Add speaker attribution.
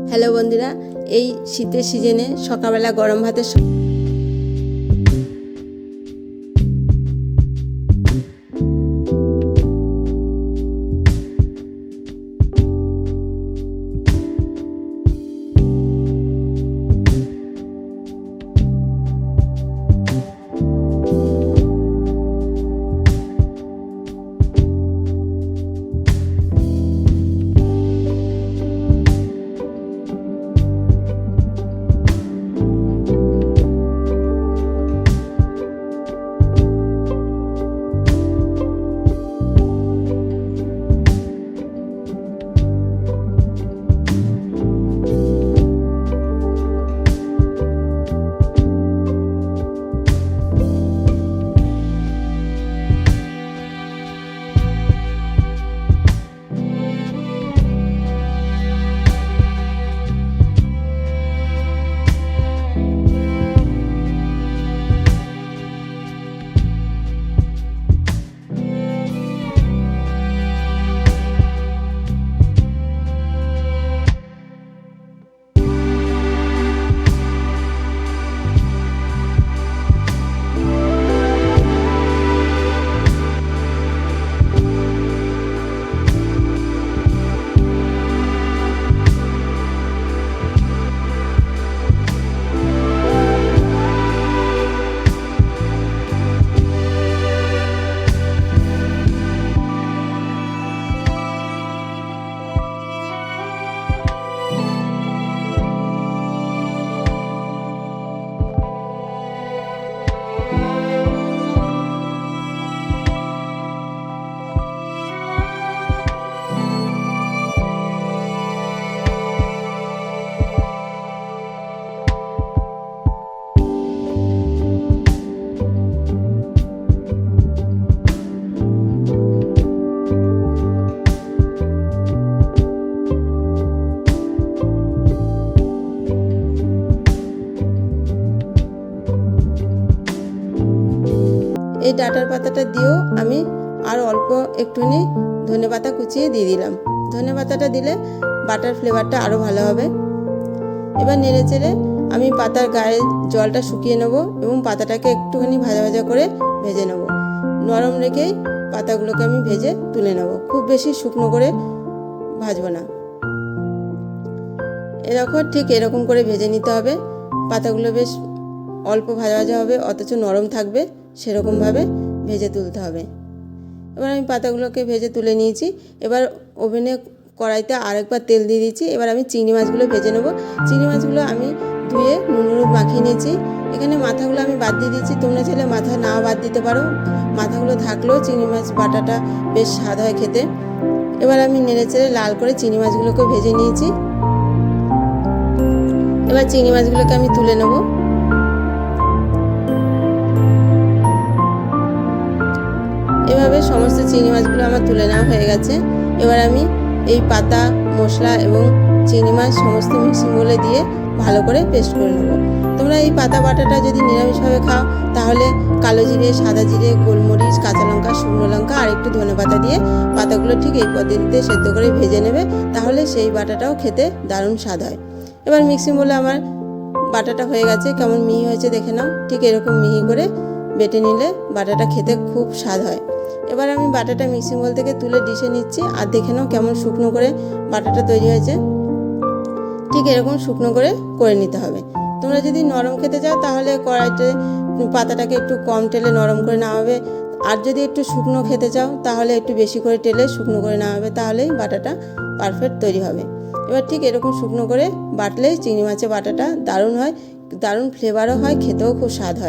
Speaker 1: Hello বন্ধুরা, এই শীতের সিজনে সকালবেলা গরম ভাতের এই ডাঁটার পাতাটা দিয়েও আমি আর অল্প একটুখানি ধনে পাতা কুচিয়ে দিয়ে দিলাম। ধনে পাতাটা দিলে বাটার ফ্লেভারটা আরও ভালো হবে। এবার নেড়ে চেড়ে আমি পাতার গায়ে জলটা শুকিয়ে নেব এবং পাতাটাকে একটুখানি ভাজা ভাজা করে ভেজে নেব। নরম রেখেই পাতাগুলোকে আমি ভেজে তুলে নেব, খুব বেশি শুকনো করে ভাজবো না। ঠিক এরকম করে ভেজে নিতে হবে। পাতাগুলো বেশ অল্প ভাজা ভাজা হবে, অথচ নরম থাকবে, সেরকমভাবে ভেজে তুলতে হবে। এবার আমি পাতাগুলোকে ভেজে তুলে নিয়েছি। এবার ওভেনে কড়াইতে আরেকবার তেল দিয়ে দিয়েছি। এবার আমি চিংড়ি মাছগুলো ভেজে নেব। চিংড়ি মাছগুলো আমি ধুয়ে নুন হলুদ মাখিয়ে নিয়েছি। এখানে মাথাগুলো আমি বাদ দিয়ে দিচ্ছি, তোমরা চাইলে মাথা নাও বাদ দিতে পারো। মাথাগুলো থাকলেও চিংড়ি মাছ বাটাটা বেশ স্বাদ হয় খেতে। এবার আমি নেড়ে চেড়ে লাল করে চিংড়ি মাছগুলোকে ভেজে নিয়েছি। এবার চিংড়ি মাছগুলোকে আমি তুলে নেব। এভাবে সমস্ত চিংড়ি মাছগুলো আমার তুলে নেওয়া হয়ে গেছে। এবার আমি এই পাতা, মশলা এবং চিংড়ি মাছ সমস্ত মিক্সিং বলে দিয়ে ভালো করে পেস্ট করে নেব। তোমরা এই পাতা বাটাটা যদি নিরামিষভাবে খাও তাহলে কালো জিরে, সাদা জিরে, গোলমরিচ, কাঁচা লঙ্কা, শুকনো লঙ্কা আর একটু ধনে পাতা দিয়ে পাতাগুলো ঠিক এই পদ্ধতিতে সেদ্ধ করে ভেজে নেবে, তাহলে সেই বাটাটাও খেতে দারুণ স্বাদ হয়। এবার মিক্সিং বলে আমার বাটাটা হয়ে গেছে। কেমন মিহি হয়েছে দেখে নাও। ঠিক এরকম মিহি করে বেটে নিলে বাটাটা খেতে খুব স্বাদ হয়। এবার আমি বাটাটা মিক্সিং বোল থেকে তুলে ডিশে নিচ্ছি, আর দেখে নাও কেমন শুকনো করে বাটাটা তৈরি হয়েছে। ঠিক এরকম শুকনো করে নিতে হবে। তোমরা যদি নরম খেতে চাও তাহলে কড়াইতে পাতাটাকে একটু কম টেলে নরম করে নেওয়া হবে, আর যদি একটু শুকনো খেতে চাও তাহলে একটু বেশি করে টেলে শুকনো করে নেওয়া হবে, তাহলেই বাটাটা পারফেক্ট তৈরি হবে। এবার ঠিক এরকম শুকনো করে বাটলেই চিংড়ি মাছের বাটাটা দারুণ হয়, দারুণ ফ্লেভারও হয়, খেতেও খুব স্বাদ হয়।